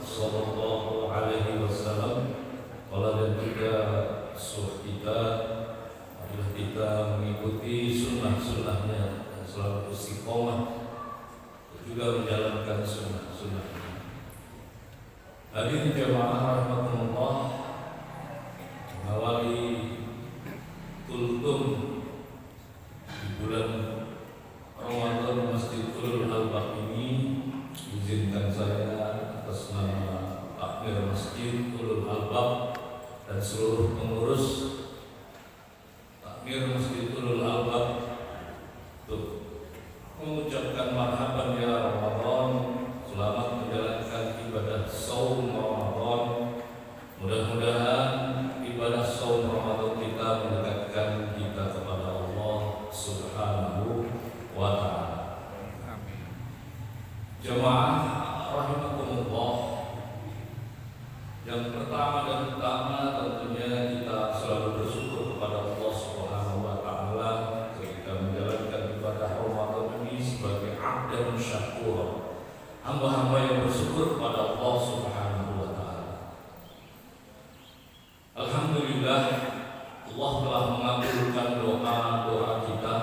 Sallallahu Alaihi Wasallam. Kalau dan juga sunnah kita adalah kita mengikuti sunnah-sunnahnya dan selalu istiqomah juga menjalankan sunnah-sunnahnya. Hadirin jamaah rahmatullah, mengawali kultum di bulan Ramadan Masjidul Albaq ini, izinkan saya atas nama takmir Masjidul Albaq dan seluruh pengurus takmir Masjidul Albaq untuk mengucapkan marhaban ya Ramadan, selamat menjalankan ibadah saum Ramadan. Mudah-mudahan ibadah saum Ramadan kita mendekatkan kita kepada Allah Subhanahu wa ta'ala. Amin. Jemaah rahimakumullah, yang pertama dan utama tentunya kita selalu bersyukur kepada Allah Subhanahu wa ta'ala ketika menjalankan ibadah Ramadan ini sebagai abdan syakur, hamba-hamba yang bersyukur kepada Allah Subhanahu wa ta'ala. Alhamdulillah, Allah telah mengabulkan doa-doa kita.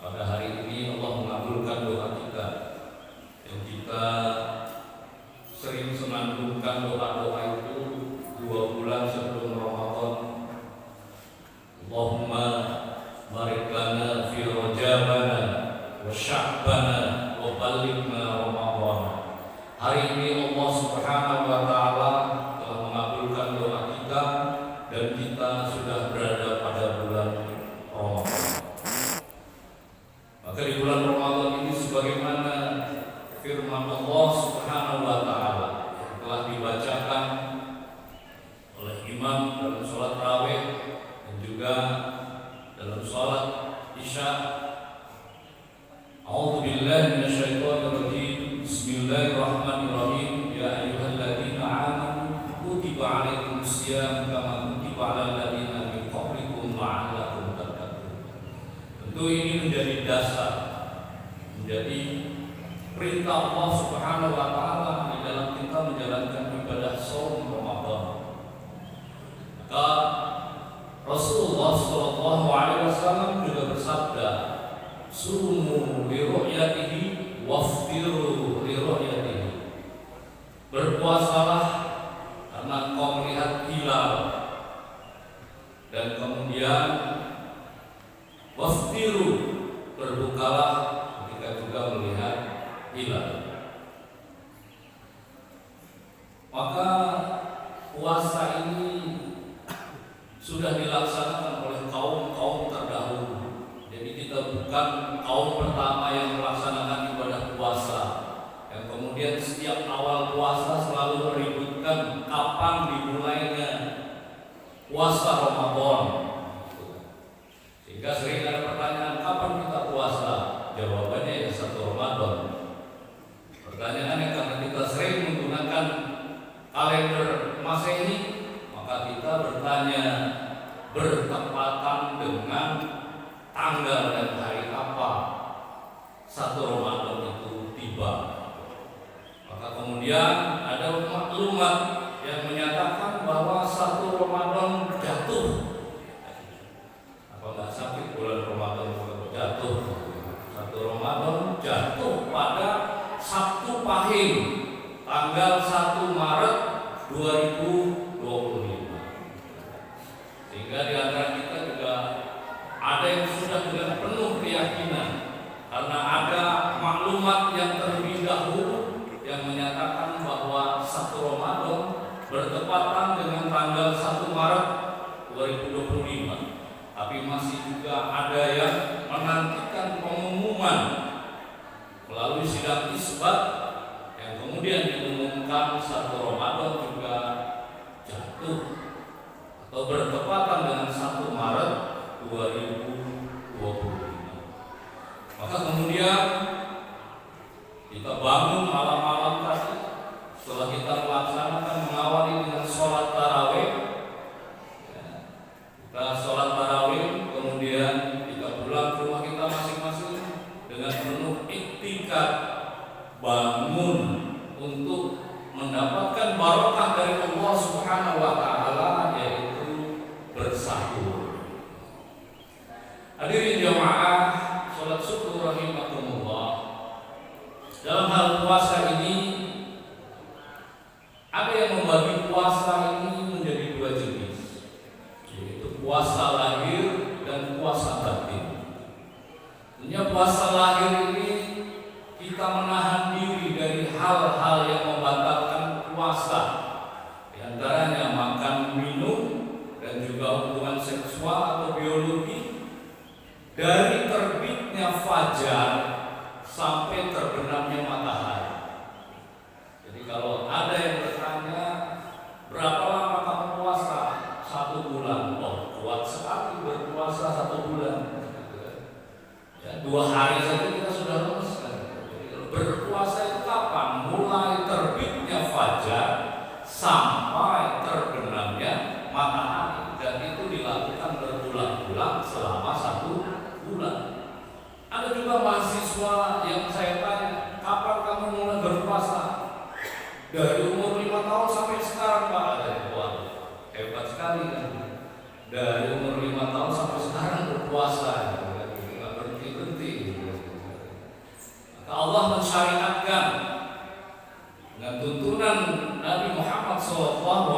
Pada hari ini Allah mengabulkan doa kita yang kita sering senandungkan doa-doa itu 2 bulan sebelum Ramadan. Allahumma barik lana fi rajabana wa sya'bana wa ballighna Ramadan. Hari ini Allah Subhanahu wa ta'ala telah mengabulkan doa kita dan kita sudah berada pada bulan Ramadan. Maka di bulan Ramadan ini sebagaimana firman Allah Subhanahu wa ta'ala yang telah dibacakan oleh imam dalam sholat tarawih dan juga dalam sholat isya. A'udzu billahi minasyaitonir rajim. Bismillahirrahmanirrahim. Ya ayyuhalladzina amanu kutiba 'alaikumusiyam kama kutiba 'alal ladzina min qablikum la'allakum tattaqun. Tentu ini menjadi dasar, menjadi perintah Allah Subhanahu wa ta'ala di dalam kita menjalankan ibadah shaum Ramadan. Maka Rasulullah sallallahu alaihi wasallam juga bersabda, "Sumu li ru'yatihi waftiru li ru'yatihi." Berpuasalah karena engkau melihat hilal, dan kemudian waftiru, berbukalah ketika juga melihat hilal. Maka puasa ini sudah dilaksanakan oleh kaum-kaum terdahulu. Jadi kita bukan kaum pertama yang melaksanakan ibadah puasa, yang kemudian setiap awal puasa selalu meributkan kapan dimulainya puasa Ramadan. Sehingga sering ada pertanyaan, kapan kita puasa? Jawabannya ya 1 Ramadan. Pertanyaannya, karena kita sering menggunakan kalender Masehi, maka kita bertanya, bertepatan dengan tanggal dan hari apa 1 Ramadan itu tiba. Maka kemudian ada maklumat yang menyatakan bahwa 1 Ramadan jatuh. Apa nggak sakit bulan Ramadan jatuh? 1 Ramadan jatuh pada Sabtu Pahing, tanggal 1 Maret 2025. Sehingga di antara kita juga ada yang sudah dengan penuh keyakinan, karena ada maklumat yang terlebih dahulu yang menyatakan bahwa 1 Ramadan bertepatan dengan tanggal 1 Maret 2025. Tapi masih juga ada yang menantikan pengumuman melalui sidang isbat yang kemudian diumumkan 1 Ramadan juga jatuh atau bertepatan dengan 1 Maret 2025. Maka kemudian kita bangun malam-malam tadi, setelah kita melaksanakan mengawali dengan sholat tarawih, kita sholat tarawih, kemudian kita pulang ke rumah kita masing-masing dengan penuh iktikad, bangun untuk mendapatkan barokah dari Allah Subhanahu wa taala, yaitu bersahur. Hadirin jamaah salat syukur rahimakumullah. Dalam hal puasa ini ada yang membagi puasa ini menjadi dua jenis, yaitu puasa lahir dan puasa batin. Tentunya puasa lahir ini kita menahan diri dari hal-hal yang membatalkan puasa, di antaranya makan, minum, dan juga hubungan seksual atau biologi, dari terbitnya fajar sampai terbenamnya matahari. Jadi kalau ada yang bertanya, berapa lama kamu puasa? 1 bulan. Oh, kuat sekali berpuasa 1 bulan. Ya, 2 hari saja kita sudah lemes. Berpuasa itu kapan? Mulai terbitnya fajar sampai terbenamnya matahari, dan itu dilakukan berbulan-bulan selama 1 bulan. Ada juga mahasiswa yang saya tanya, kapan kamu mulai berpuasa? Dari umur 5 tahun sampai sekarang, Pak. Wah, hebat sekali kan. Dari umur 5 tahun sampai sekarang berpuasa, nggak berhenti-berhenti. Maka Allah mensyariatkan dengan tuntunan Nabi Muhammad SAW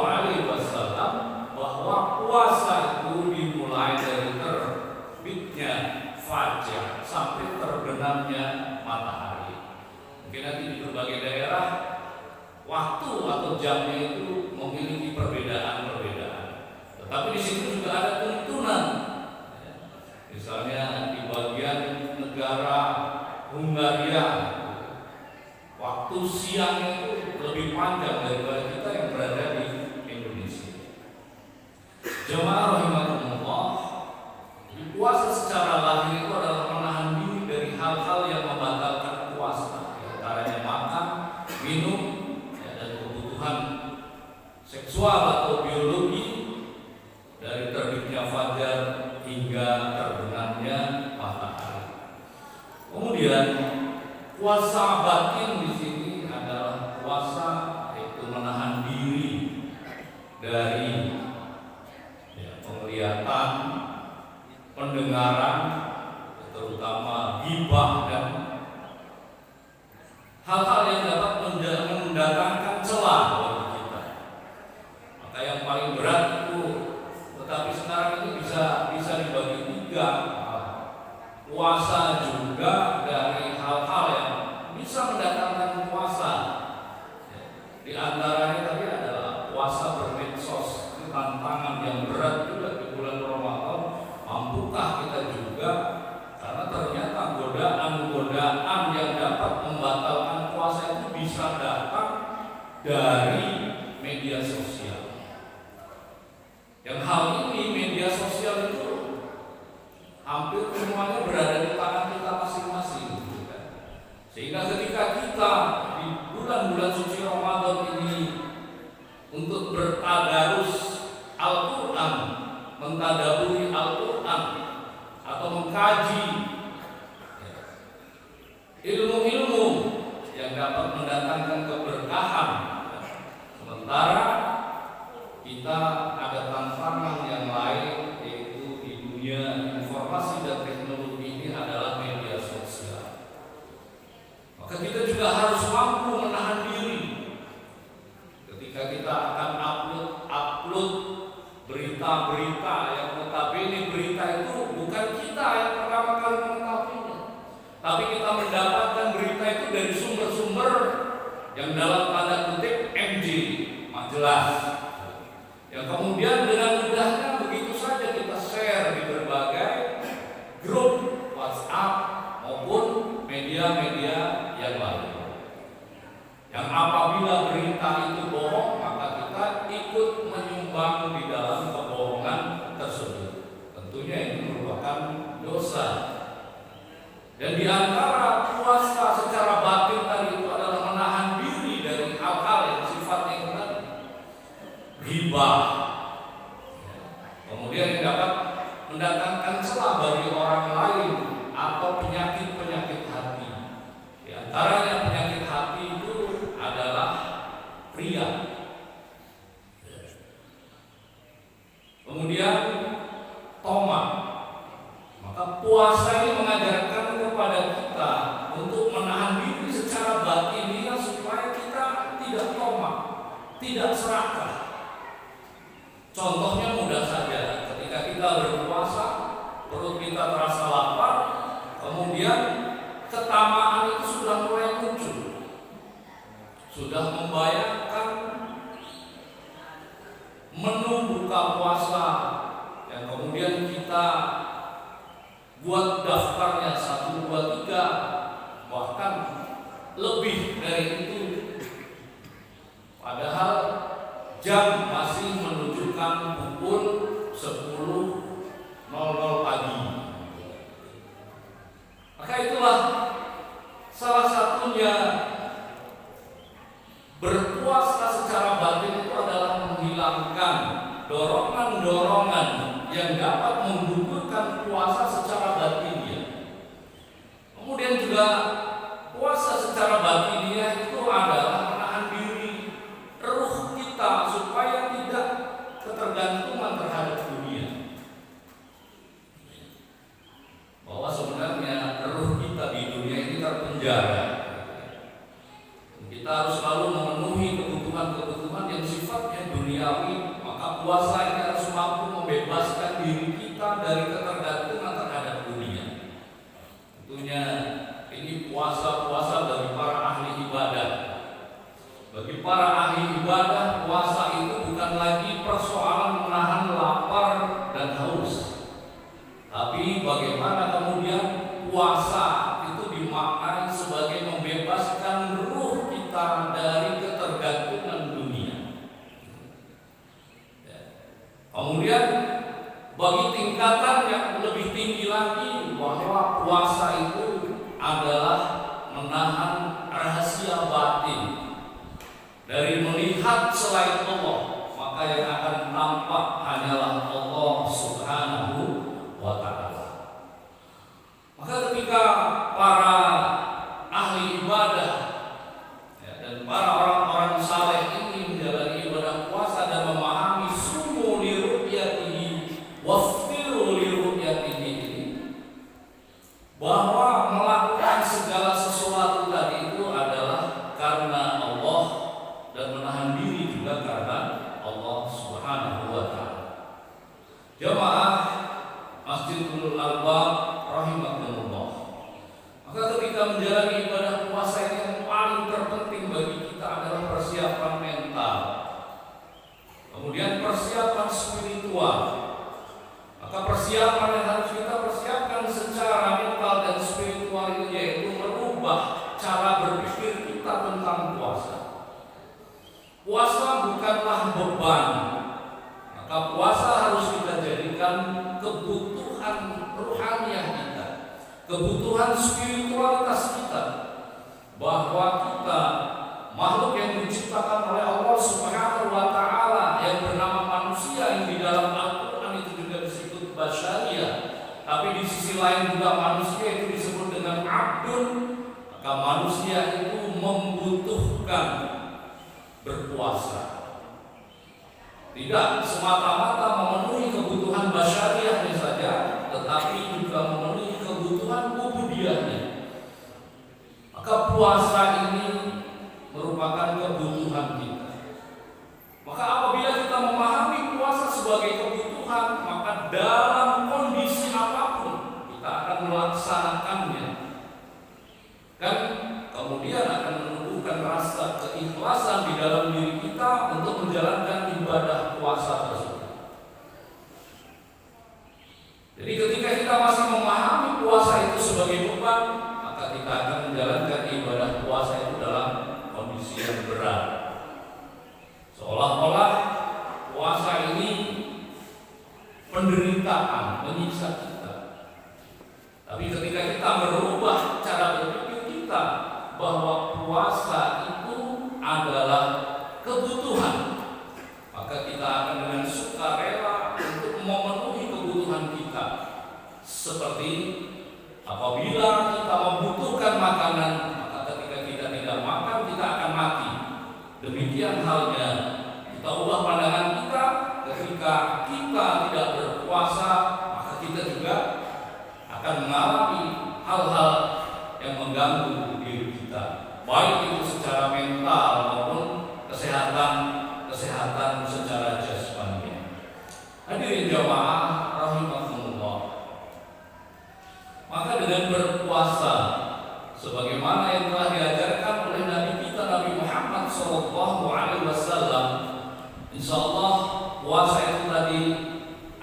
bahwa puasa itu dimulai dari terbitnya fajar sampai terbenamnya matahari. Mungkin nanti di berbagai daerah waktu atau jamnya itu memiliki perbedaan-perbedaan. Tetapi di situ juga ada tuntunan. Misalnya di bagian negara Hungaria, waktu siang itu lebih panjang daripada kita yang berada di Indonesia. Jemaah rahimakumullah, puasa secara lahir itu adalah menahan diri dari hal-hal yang membatalkan puasa, di antaranya makan, minum, dan kebutuhan seksual atau biologi, dari terbitnya fajar hingga terbenamnya matahari. Kemudian puasa batin di sini adalah puasa yaitu menahan diri dari penglihatan, pendengaran, terutama ghibah dan hal-hal yang dapat mendatangkan celah bagi kita. Maka yang paling berat itu, tetapi sekarang ini bisa dibagi 3. Puasa juga dari hal-hal yang bisa mendatangkan puasa. Di antaranya tadi adalah puasa bermedsos. Ini tantangan yang berat juga di bulan Ramadan. Mampukah kita juga? Karena ternyata godaan-godaan yang dapat membatalkan puasa itu bisa datang dari media sosial. Yang hal ini, media sosial itu hampir semuanya berada di tangan kita masing-masing, sehingga ketika kita di bulan-bulan suci Ramadan ini untuk bertadarus Al-Quran, mentadaburi Al-Quran, atau mengkaji ilmu-ilmu yang dapat mendatangkan keberkahan, sementara kita ada tantangan yang lain, yaitu di dunia informasi dan teknologi ini adalah media sosial. Maka kita juga harus mampu menahan diri ketika kita akan upload berita-berita yang notabene berita itu bukan kita yang pertama kali mengetahuinya, tapi kita mendapatkan berita itu dari sumber-sumber yang dalam tanda kutip MJ, majelas, yang kemudian dengan mudahnya begitu saja kita share di berbagai grup WhatsApp maupun media-media yang lain. Yang apabila berita itu bohong, maka kita ikut menyumbang di dalam kebohongan tersebut. Tentunya ini merupakan dosa. Dan di antara puasa secara batin tadi itu adalah menahan diri dari hal-hal yang sifatnya tadi ghibah, kemudian yang dapat mendatangkan celah bagi orang lain, atau penyakit-penyakit hati. Di antaranya penyakit hati itu adalah riya. tidak serakah. Contohnya mudah saja, ketika kita berpuasa, perut kita terasa lapar, kemudian ketamaan itu sudah mulai muncul, sudah membayangkan menu buka puasa yang kemudian kita buat daftarnya 1, 2, 3, bahkan lebih dari itu. Padahal jam masih menunjukkan pukul 10.00 pagi. Maka itulah salah satunya berpuasa secara batin itu adalah menghilangkan dorongan-dorongan yang dapat menggugurkan puasa secara batinnya. Kemudian juga puasa secara batinnya itu adalah menahan diri ruh kita supaya tidak ketergantungan terhadap dunia. Bahwa sebenarnya ruh kita di dunia ini terpenjara. Kita harus selalu memenuhi kebutuhan-kebutuhan yang sifatnya duniawi. Maka puasa ini harus mampu membebaskan diri kita dari ketergantungan terhadap dunia. Tentunya ini puasa-puasa bagi para ahli ibadah. Bagi para ahli ibadah, puasa itu bukan lagi persoalan menahan lapar dan haus, tapi bagaimana kemudian puasa itu dimaknai sebagai membebaskan ruh kita dari ketergantungan dunia. Kemudian bagi tingkatan yang lebih tinggi lagi, bahwa puasa itu adalah menahan rahasia batin dari melihat selain Allah, maka yang akan nampak hanyalah Allah Subhanahu wa ta'ala. Maka ketika para ahli ibadah dan para orang-orang saleh ini menjalani ibadah puasa dan memahami sumu li ru'yatihi waftiru li ru'yatihi ini, bahwa melakukan segala sesuatu tadi itu adalah karena Allah dan menahan diri juga karena Allah Subhanahu wa ta'ala. Jamaah Masjidul Albab rahimahumullah. Maka ketika menjalani ibadah puasa ini, yang paling terpenting bagi kita adalah persiapan mental, kemudian persiapan spiritual. Maka persiapan yang harus kita persiapkan secara mental dan spiritual itu yaitu merubah cara berpikir kita tentang puasa. Puasa bukanlah beban, maka puasa harus kita jadikan kebutuhan ruhaniah kita, kebutuhan spiritualitas kita, bahwa kita makhluk yang diciptakan oleh Allah Subhanahu wa ta'ala yang bernama manusia, yang di dalam Al-Quran itu juga disebut basyariyah, tapi di sisi lain juga manusia itu disebut dengan abdun. Maka manusia itu membutuhkan berpuasa, tidak semata-mata memenuhi kebutuhan basyariahnya saja, tetapi juga memenuhi kebutuhan ubudiyahnya. Maka puasa ini merupakan kebutuhan kita. Maka apabila kita memahami puasa sebagai kebutuhan, maka dalam kondisi apapun kita akan melaksanakannya, dan kemudian akan menumbuhkan rasa keikhlasan di dalam diri kita untuk menjalankan ibadah puasa tersebut. Jadi ketika kita masih memahami puasa itu sebagai beban, maka kita akan menjalankan ibadah puasa itu dalam kondisi yang berat. Seolah-olah puasa ini penderitaan, menyiksa kita. Tapi ketika kita merubah cara berpikir kita, bahwa puasa itu adalah kebutuhan, maka kita akan dengan sukarela untuk memenuhi kebutuhan kita. Seperti apabila kita membutuhkan makanan, maka ketika kita tidak makan, kita akan mati. Demikian halnya kita ubah pandangan kita ketika kita tidak berpuasa, maka kita juga akan mengalami hal-hal yang mengganggu diri kita, baik itu secara mental maupun kesehatan kesehatan secara jasmani. Hadirin jamaah rahimakumullah. Maka dengan berpuasa sebagaimana yang telah diajarkan oleh Nabi kita Nabi Muhammad SAW, insyaallah puasa itu tadi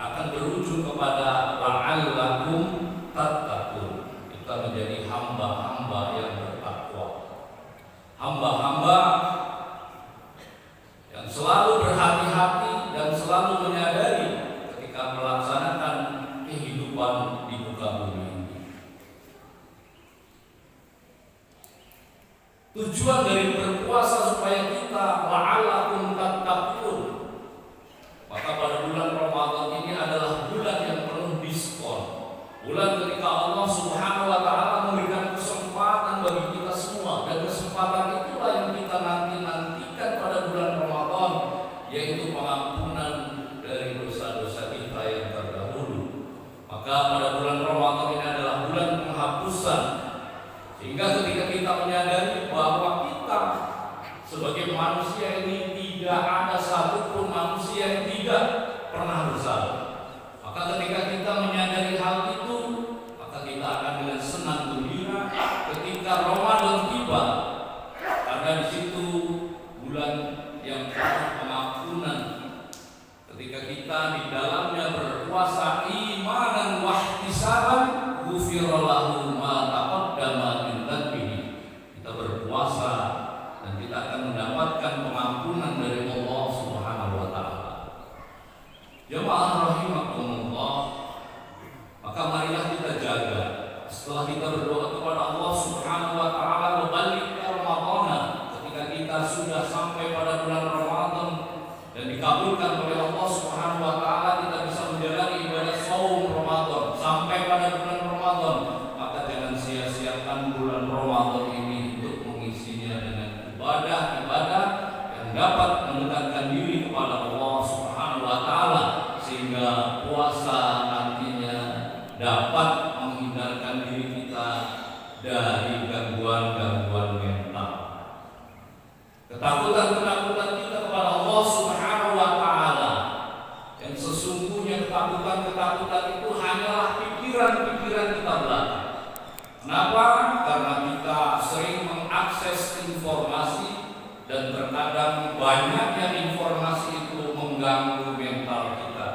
akan berujung kepada la'allakum tattaqun. Kita menjadi hamba-hamba yang bertakwa, hamba-hamba yang selalu berhati-hati dan selalu menyadari ketika melaksanakan kehidupan di muka bumi ini. Tujuan dari berpuasa supaya kita la'allakum tattaqun. Maka pada bulan Ramadan ini adalah bulan yang penuh diskon. Bulan ketika Allah Subhanahu wa taala memberikan kesempatan bagi kita semua, dan kesempatan itulah yang kita nantikan pada bulan Ramadan, yaitu pengampunan dari dosa-dosa kita yang terdahulu. Maka pada bulan Ramadan ini adalah bulan penghapusan. Sehingga ketika kita menyadari bahwa kita sebagai manusia ini tidak ada satupun manusia yang tidak pernah bersalah, maka ketika kita menyadari hal itu, maka kita akan dengan senang gembira ketika Ramadan tiba, karena di situ bulan yang penuh pengampunan. Ketika kita di dalamnya berpuasa imanan wahtisaban, ghufira lahu ma taqaddama min dhanbihi. Kita berpuasa dan kita akan mendapatkan pengampunan dari Allah Subhanahu wa taala. Jemaah rahimakumullah, maka marilah kita jaga setelah kita berdoa kepada Allah Subhanahu wa taala membalikkan Ramadan, ketika kita sudah sampai pada bulan Ramadan dan dikabulkan oleh Allah Subhanahu wa taala, kita bisa menjalani ibadah saum Ramadan sampai pada bulan Ramadan. Maka jangan sia-siakan bulan Ramadan ini untuk mengisinya dengan ibadah-ibadah yang dapat mendekatkan diri kepada Allah Subhanahu wa taala, sehingga puasa nantinya dapat menghindarkan diri kita dari gangguan-gangguan mental. Ketakutan-ketakutan kita kepada Allah Subhanahu wa taala, yang sesungguhnya ketakutan-ketakutan itu hanyalah pikiran-pikiran kita belaka. Kenapa? Karena kita sering mengakses informasi dan terkadang banyaknya informasi itu mengganggu mental kita,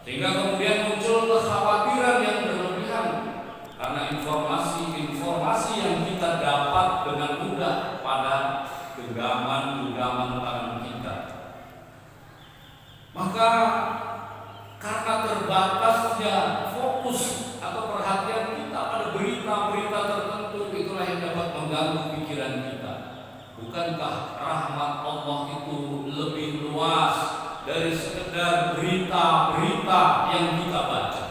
sehingga kemudian muncul kekhawatiran yang berlebihan karena informasi yang kita dapat dengan mudah pada genggaman tangan kita. Maka karena terbatasnya fokus atau perhatian kita pada berita-berita tertentu, itulah yang dapat mengganggu pikiran kita. Bukankah rahmat Allah itu lebih luas dari sekedar berita-berita yang kita baca?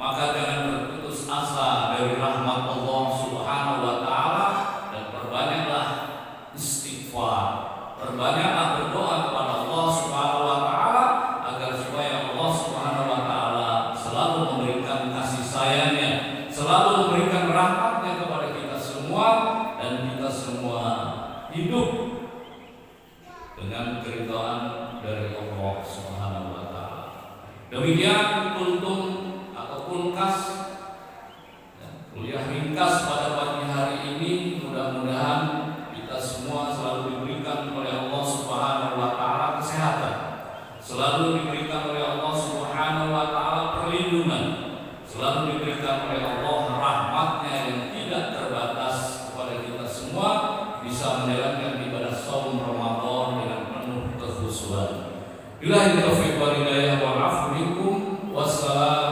Maka jangan berputus asa dari rahmat Allah Subhanahu wa taala, dan perbanyaklah istighfar, perbanyaklah berdoa kepada Allah Subhanahu wa taala agar supaya Allah Subhanahu wa taala selalu memberikan kasih sayangnya, selalu memberikan rahmatnya kepada kita semua, dan kita semua hidup dengan keridhaan dari Allah Subhanahu wa taala. Demikian kultum atau kulkas kuliah ringkas pada pagi hari ini. Mudah-mudahan kita semua selalu diberikan oleh Allah Subhanahu wa taala kesehatan, selalu diberikan oleh Allah Subhanahu wa taala perlindungan, selalu diberikan oleh Allah rahmatnya yang tidak terbatas kepada kita semua, bisa menjalankan ibadah saum Ramadan dengan penuh kekhusyuan. Billahi taufiq wal hidayah wal 'afwu minkum. Wassalam.